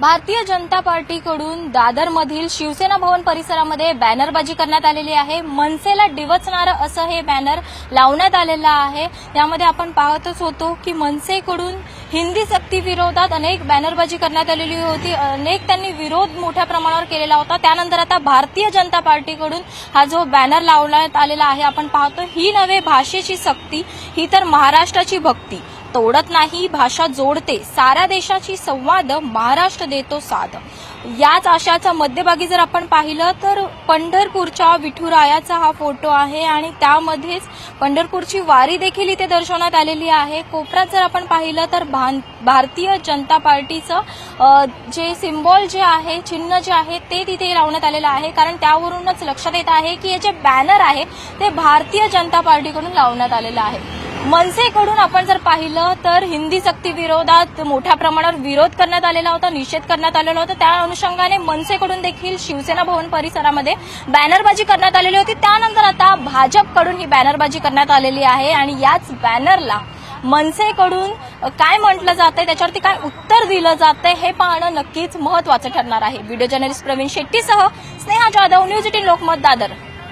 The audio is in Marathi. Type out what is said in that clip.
भारतीय जनता पार्टीकडून दादरमधील शिवसेना भवन परिसरामध्ये बॅनरबाजी करण्यात आलेली आहे। मनसेला डिवचणारं असं हे बॅनर लावण्यात आलेलं आहे। यामध्ये आपण पाहतच होतो की मनसेकडून हिंदी सक्ती विरोधात अनेक बॅनरबाजी करण्यात आलेली होती। अनेक त्यांनी विरोध मोठ्या प्रमाणावर केलेला होता। त्यानंतर आता भारतीय जनता पार्टीकडून हा जो बॅनर लावण्यात आलेला आहे, आपण पाहतो ही नव्हे भाषेची सक्ती, ही तर महाराष्ट्राची भक्ती। तोडत नाही भाषा जोडते, साऱ्या देशाची संवाद महाराष्ट्र देतो साथ। याच आशाचा मध्यभागी जर आपण पाहिलं तर पंढरपूरच्या विठुरायाचा हा फोटो आहे आणि त्यामध्येच पंढरपूरची वारी देखील इथे दर्शवण्यात आलेली आहे। कोपऱ्यात जर आपण पाहिलं तर भारतीय जनता पार्टीचं जे सिम्बॉल जे आहे, चिन्ह जे आहे ते तिथे लावण्यात आलेलं आहे। कारण त्यावरूनच लक्षात येत आहे की हे जे बॅनर आहे ते भारतीय जनता पार्टीकडून लावण्यात आलेलं आहे। मनसेकडून आपण जर पाहिलं तर हिंदी सक्ती विरोधात मोठ्या प्रमाणावर विरोध करण्यात आलेला होता, निषेध करण्यात आलेला होता। त्या अनुषंगाने मनसेकडून देखील शिवसेना भवन परिसरामध्ये बॅनरबाजी करण्यात आलेली होती। त्यानंतर आता भाजपकडून ही बॅनरबाजी करण्यात आलेली आहे आणि याच बॅनरला मनसेकडून काय म्हटलं जातंय, त्याच्यावरती काय उत्तर दिलं जातंय हे पाहणं नक्कीच महत्त्वाचं ठरणार आहे। व्हिडिओ जर्नलिस्ट प्रवीण शेट्टीसह स्नेहा जाधव, न्यूज 18 लोकमत, दादर।